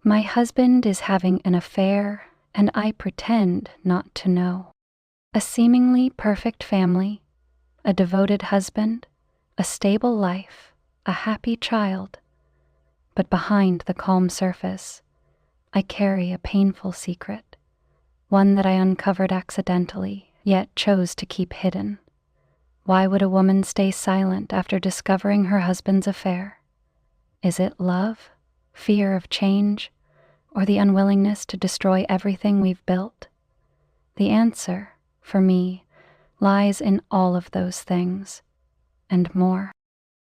My husband is having an affair, and I pretend not to know. A seemingly perfect family, a devoted husband, a stable life, a happy child. But behind the calm surface, I carry a painful secret, one that I uncovered accidentally, yet chose to keep hidden. Why would a woman stay silent after discovering her husband's affair? Is it love, fear of change, or the unwillingness to destroy everything we've built? The answer, for me, lies in all of those things, and more.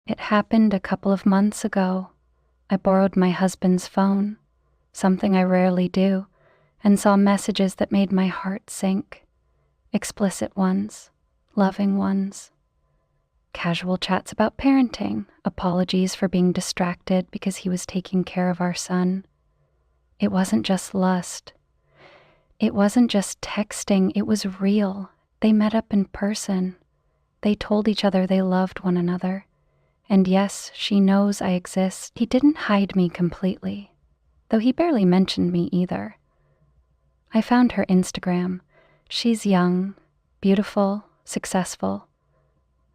It happened a couple of months ago. I borrowed my husband's phone, something I rarely do, and saw messages that made my heart sink. Explicit ones, loving ones. Casual chats about parenting, apologies for being distracted because he was taking care of our son. It wasn't just lust. It wasn't just texting, it was real. They met up in person. They told each other they loved one another. And yes, she knows I exist. He didn't hide me completely, though he barely mentioned me either. I found her Instagram. She's young, beautiful, successful.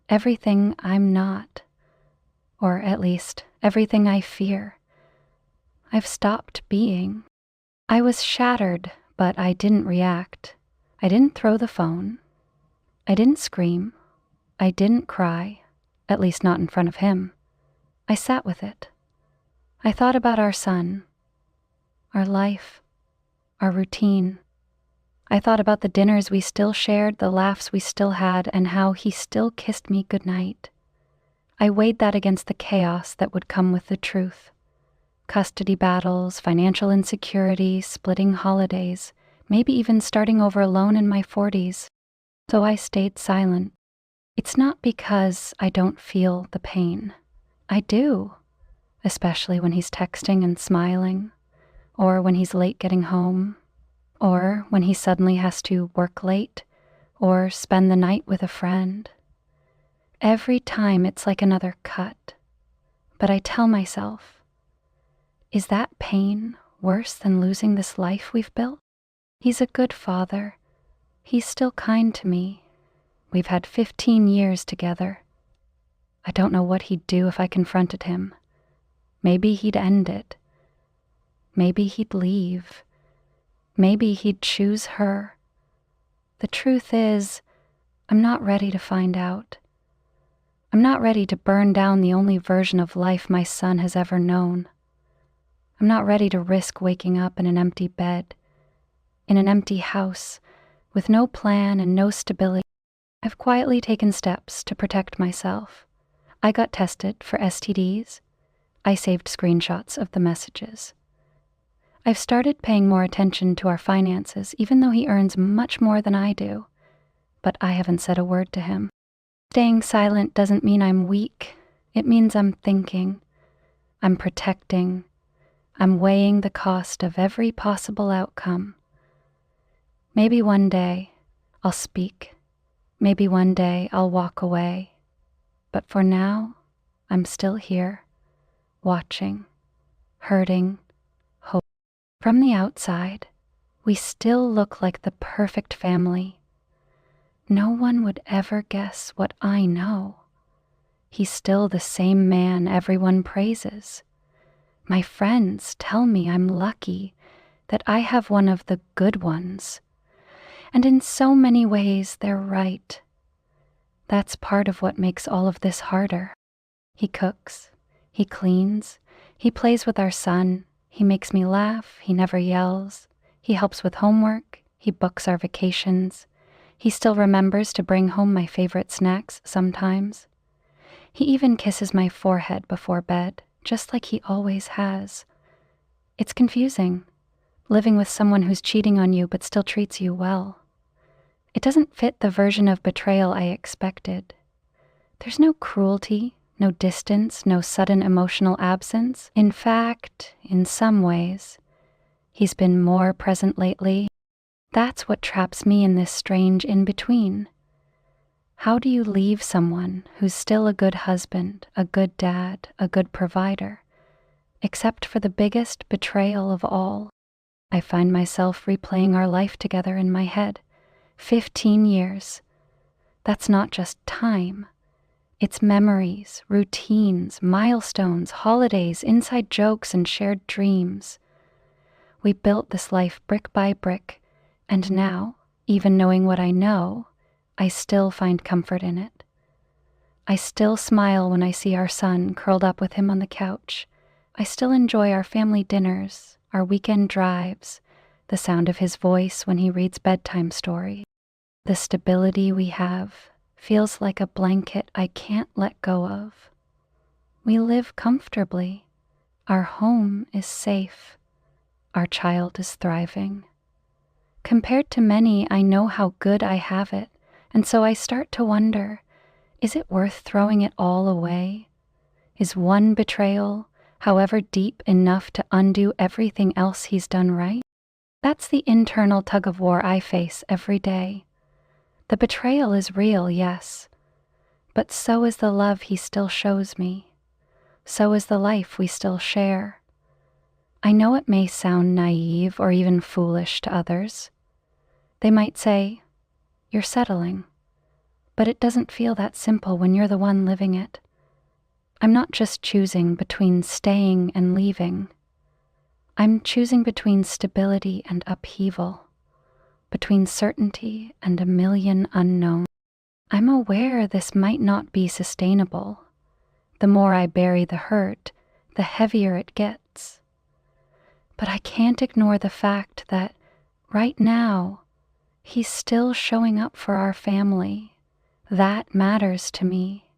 Everything I'm not, or at least everything I fear. I've stopped being. I was shattered, but I didn't react. I didn't throw the phone. I didn't scream. I didn't cry, at least not in front of him. I sat with it. I thought about our son, our life, our routine. I thought about the dinners we still shared, the laughs we still had, and how he still kissed me goodnight. I weighed that against the chaos that would come with the truth. Custody battles, financial insecurity, splitting holidays, maybe even starting over alone in my 40s. So I stayed silent. It's not because I don't feel the pain. I do, especially when he's texting and smiling, or when he's late getting home, or when he suddenly has to work late, or spend the night with a friend. Every time it's like another cut. But I tell myself, is that pain worse than losing this life we've built? He's a good father. He's still kind to me. We've had 15 years together. I don't know what he'd do if I confronted him. Maybe he'd end it. Maybe he'd leave. Maybe he'd choose her. The truth is, I'm not ready to find out. I'm not ready to burn down the only version of life my son has ever known. I'm not ready to risk waking up in an empty bed, in an empty house, with no plan and no stability. I've quietly taken steps to protect myself. I got tested for STDs. I saved screenshots of the messages. I've started paying more attention to our finances, even though he earns much more than I do. But I haven't said a word to him. Staying silent doesn't mean I'm weak. It means I'm thinking. I'm protecting. I'm weighing the cost of every possible outcome. Maybe one day I'll speak. Maybe one day I'll walk away. But for now, I'm still here, watching, hurting, hope. From the outside, we still look like the perfect family. No one would ever guess what I know. He's still the same man everyone praises. My friends tell me I'm lucky, that I have one of the good ones. And in so many ways, they're right. That's part of what makes all of this harder. He cooks, he cleans, he plays with our son, he makes me laugh, he never yells, he helps with homework, he books our vacations, he still remembers to bring home my favorite snacks sometimes. He even kisses my forehead before bed, just like he always has. It's confusing, living with someone who's cheating on you but still treats you well. It doesn't fit the version of betrayal I expected. There's no cruelty, no distance, no sudden emotional absence. In fact, in some ways, he's been more present lately. That's what traps me in this strange in-between. How do you leave someone who's still a good husband, a good dad, a good provider, except for the biggest betrayal of all. I find myself replaying our life together in my head. 15 years. That's not just time. It's memories, routines, milestones, holidays, inside jokes, and shared dreams. We built this life brick by brick, and now, even knowing what I know, I still find comfort in it. I still smile when I see our son curled up with him on the couch. I still enjoy our family dinners, our weekend drives, the sound of his voice when he reads bedtime stories. The stability we have feels like a blanket I can't let go of. We live comfortably. Our home is safe. Our child is thriving. Compared to many, I know how good I have it, and so I start to wonder, is it worth throwing it all away? Is one betrayal, however deep, enough to undo everything else he's done right? That's the internal tug-of-war I face every day. The betrayal is real, yes, but so is the love he still shows me. So is the life we still share. I know it may sound naive or even foolish to others. They might say, "You're settling," but it doesn't feel that simple when you're the one living it. I'm not just choosing between staying and leaving. I'm choosing between stability and upheaval, between certainty and a million unknowns. I'm aware this might not be sustainable. The more I bury the hurt, the heavier it gets. But I can't ignore the fact that right now, he's still showing up for our family. That matters to me.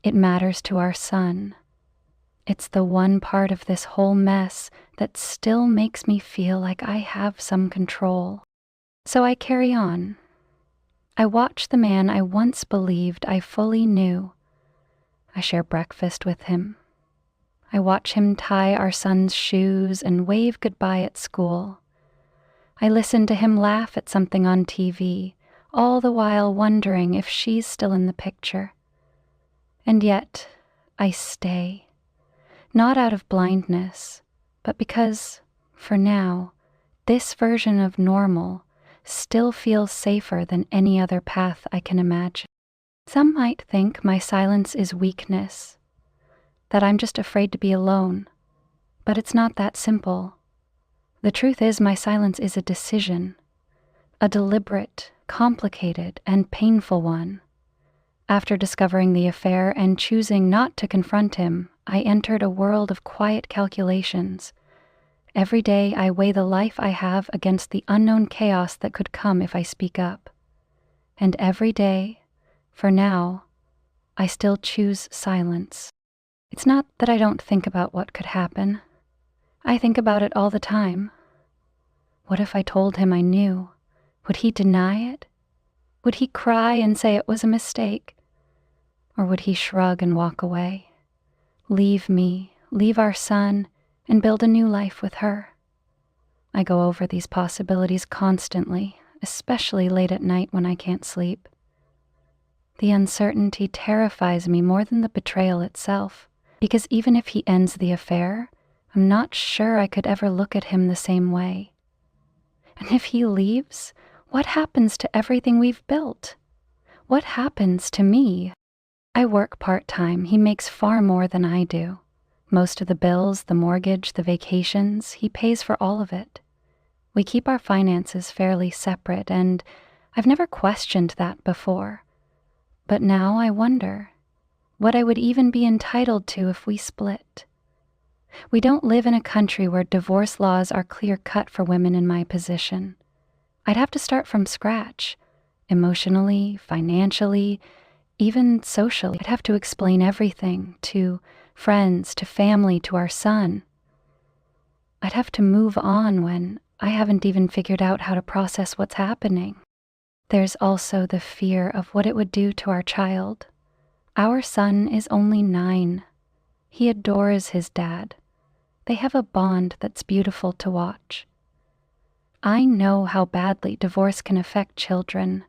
It matters to our son. It's the one part of this whole mess that still makes me feel like I have some control. So I carry on. I watch the man I once believed I fully knew. I share breakfast with him. I watch him tie our son's shoes and wave goodbye at school. I listen to him laugh at something on TV, all the while wondering if she's still in the picture. And yet, I stay. Not out of blindness, but because, for now, this version of normal still feels safer than any other path I can imagine. Some might think my silence is weakness, that I'm just afraid to be alone, but it's not that simple. The truth is, my silence is a decision, a deliberate, complicated, and painful one. After discovering the affair and choosing not to confront him, I entered a world of quiet calculations. Every day I weigh the life I have against the unknown chaos that could come if I speak up. And every day, for now, I still choose silence. It's not that I don't think about what could happen. I think about it all the time. What if I told him I knew? Would he deny it? Would he cry and say it was a mistake? Or would he shrug and walk away? Leave me, leave our son, and build a new life with her. I go over these possibilities constantly, especially late at night when I can't sleep. The uncertainty terrifies me more than the betrayal itself, because even if he ends the affair, I'm not sure I could ever look at him the same way. And if he leaves, what happens to everything we've built? What happens to me? I work part-time. He makes far more than I do. Most of the bills, the mortgage, the vacations, he pays for all of it. We keep our finances fairly separate, and I've never questioned that before. But now I wonder what I would even be entitled to if we split. We don't live in a country where divorce laws are clear-cut for women in my position. I'd have to start from scratch, emotionally, financially, even socially. I'd have to explain everything to friends, to family, to our son. I'd have to move on when I haven't even figured out how to process what's happening. There's also the fear of what it would do to our child. Our son is only 9. He adores his dad. They have a bond that's beautiful to watch. I know how badly divorce can affect children,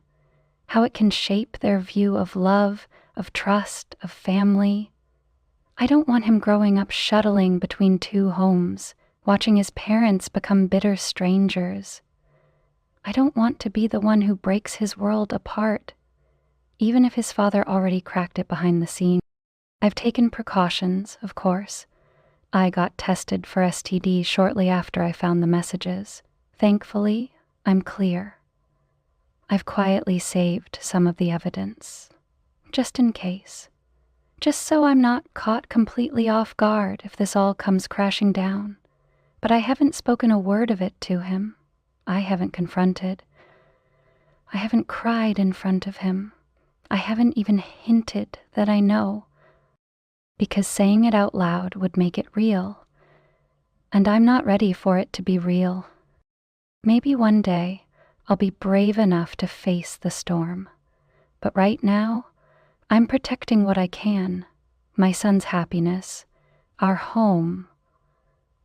how it can shape their view of love, of trust, of family. I don't want him growing up shuttling between two homes, watching his parents become bitter strangers. I don't want to be the one who breaks his world apart, even if his father already cracked it behind the scenes. I've taken precautions, of course. I got tested for STD shortly after I found the messages. Thankfully, I'm clear. I've quietly saved some of the evidence, just in case. Just so I'm not caught completely off guard if this all comes crashing down. But I haven't spoken a word of it to him. I haven't confronted. I haven't cried in front of him. I haven't even hinted that I know, because saying it out loud would make it real, and I'm not ready for it to be real. Maybe one day I'll be brave enough to face the storm, but right now I'm protecting what I can, my son's happiness, our home,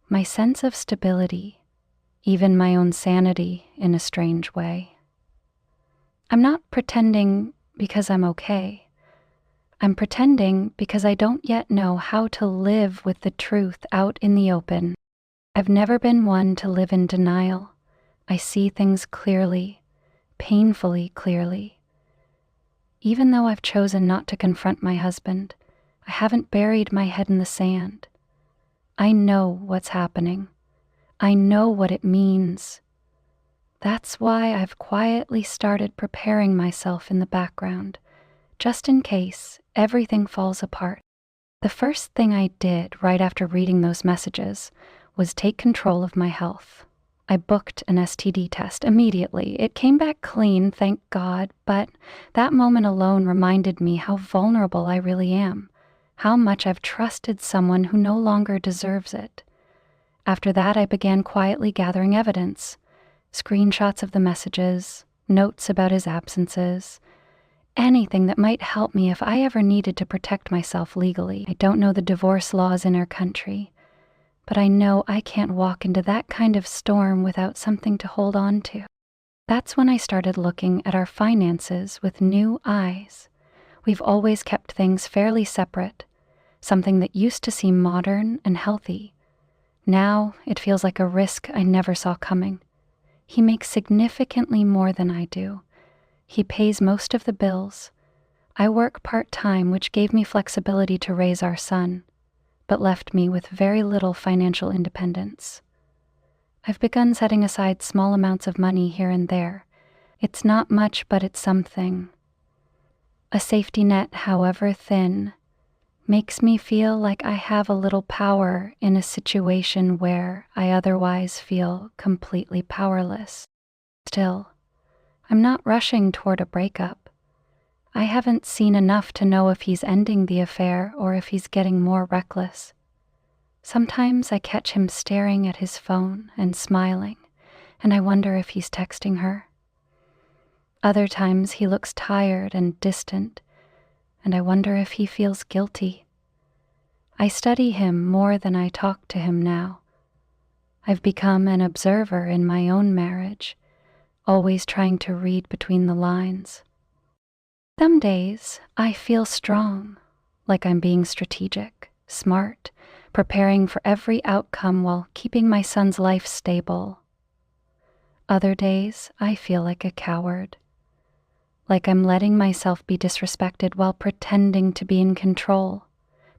my sense of stability, even my own sanity in a strange way. I'm not pretending because I'm okay. I'm pretending because I don't yet know how to live with the truth out in the open. I've never been one to live in denial. I see things clearly, painfully clearly. Even though I've chosen not to confront my husband, I haven't buried my head in the sand. I know what's happening. I know what it means. That's why I've quietly started preparing myself in the background, just in case everything falls apart. The first thing I did right after reading those messages was take control of my health. I booked an STD test immediately. It came back clean, thank God, but that moment alone reminded me how vulnerable I really am, how much I've trusted someone who no longer deserves it. After that, I began quietly gathering evidence, screenshots of the messages, notes about his absences, anything that might help me if I ever needed to protect myself legally. I don't know the divorce laws in our country, but I know I can't walk into that kind of storm without something to hold on to. That's when I started looking at our finances with new eyes. We've always kept things fairly separate, something that used to seem modern and healthy. Now it feels like a risk I never saw coming. He makes significantly more than I do. He pays most of the bills. I work part-time, which gave me flexibility to raise our son, but left me with very little financial independence. I've begun setting aside small amounts of money here and there. It's not much, but it's something. A safety net, however thin, makes me feel like I have a little power in a situation where I otherwise feel completely powerless. Still, I'm not rushing toward a breakup. I haven't seen enough to know if he's ending the affair or if he's getting more reckless. Sometimes I catch him staring at his phone and smiling, and I wonder if he's texting her. Other times he looks tired and distant, and I wonder if he feels guilty. I study him more than I talk to him now. I've become an observer in my own marriage, always trying to read between the lines. Some days I feel strong, like I'm being strategic, smart, preparing for every outcome while keeping my son's life stable. Other days I feel like a coward, like I'm letting myself be disrespected while pretending to be in control.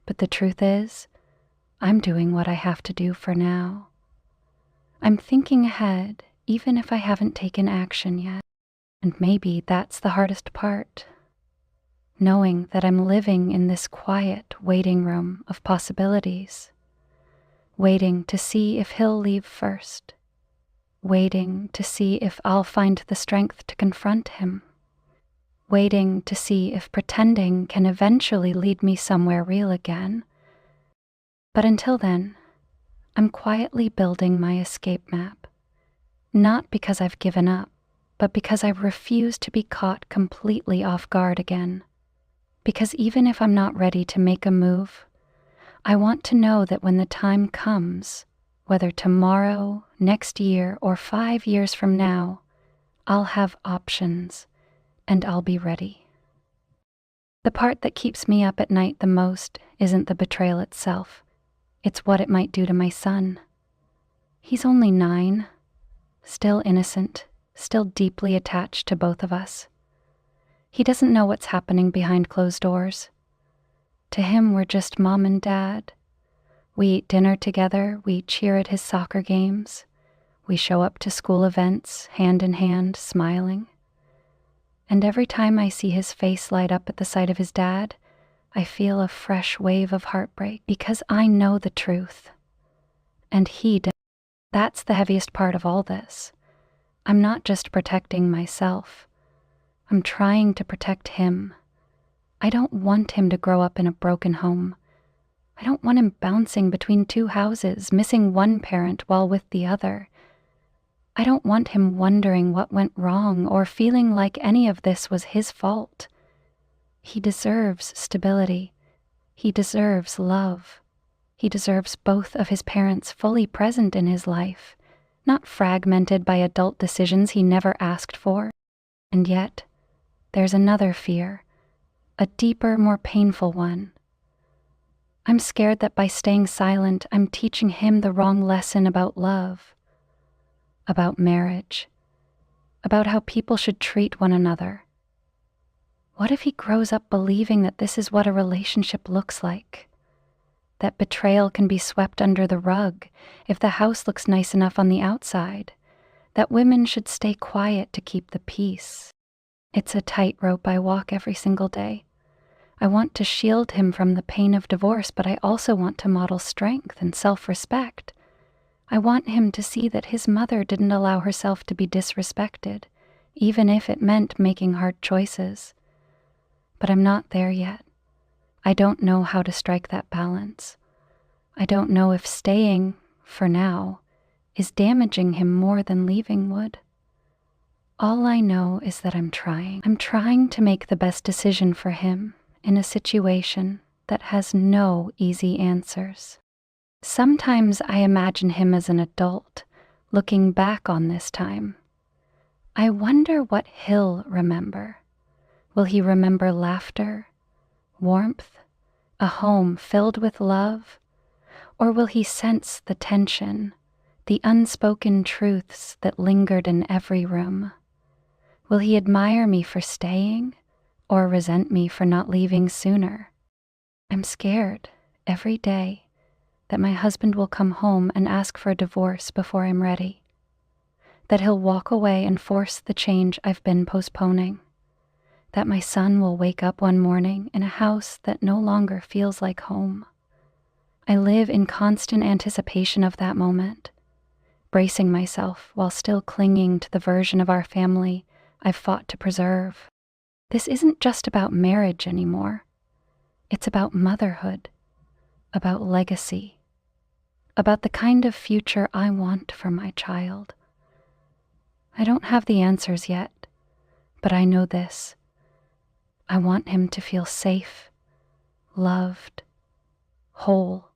But the truth is, I'm doing what I have to do for now. I'm thinking ahead, even if I haven't taken action yet. And maybe that's the hardest part. Knowing that I'm living in this quiet waiting room of possibilities, waiting to see if he'll leave first, waiting to see if I'll find the strength to confront him, waiting to see if pretending can eventually lead me somewhere real again. But until then, I'm quietly building my escape map, not because I've given up, but because I refuse to be caught completely off guard again. Because even if I'm not ready to make a move, I want to know that when the time comes, whether tomorrow, next year, or 5 years from now, I'll have options and I'll be ready. The part that keeps me up at night the most isn't the betrayal itself. It's what it might do to my son. He's only 9, still innocent, still deeply attached to both of us. He doesn't know what's happening behind closed doors. To him, we're just mom and dad. We eat dinner together, we cheer at his soccer games, we show up to school events, hand in hand, smiling. And every time I see his face light up at the sight of his dad, I feel a fresh wave of heartbreak because I know the truth. And he does. That's the heaviest part of all this. I'm not just protecting myself. I'm trying to protect him. I don't want him to grow up in a broken home. I don't want him bouncing between 2 houses, missing one parent while with the other. I don't want him wondering what went wrong or feeling like any of this was his fault. He deserves stability. He deserves love. He deserves both of his parents fully present in his life, not fragmented by adult decisions he never asked for. And yet, there's another fear, a deeper, more painful one. I'm scared that by staying silent, I'm teaching him the wrong lesson about love, about marriage, about how people should treat one another. What if he grows up believing that this is what a relationship looks like? That betrayal can be swept under the rug if the house looks nice enough on the outside, that women should stay quiet to keep the peace. It's a tightrope I walk every single day. I want to shield him from the pain of divorce, but I also want to model strength and self-respect. I want him to see that his mother didn't allow herself to be disrespected, even if it meant making hard choices. But I'm not there yet. I don't know how to strike that balance. I don't know if staying, for now, is damaging him more than leaving would. All I know is that I'm trying. I'm trying to make the best decision for him in a situation that has no easy answers. Sometimes I imagine him as an adult, looking back on this time. I wonder what he'll remember. Will he remember laughter, warmth, a home filled with love? Or will he sense the tension, the unspoken truths that lingered in every room? Will he admire me for staying, or resent me for not leaving sooner? I'm scared every day that my husband will come home and ask for a divorce before I'm ready, that he'll walk away and force the change I've been postponing, that my son will wake up one morning in a house that no longer feels like home. I live in constant anticipation of that moment, bracing myself while still clinging to the version of our family I've fought to preserve. This isn't just about marriage anymore. It's about motherhood, about legacy, about the kind of future I want for my child. I don't have the answers yet, but I know this. I want him to feel safe, loved, whole.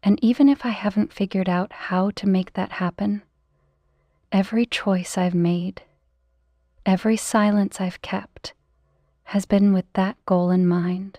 And even if I haven't figured out how to make that happen, every choice I've made, every silence I've kept, has been with that goal in mind.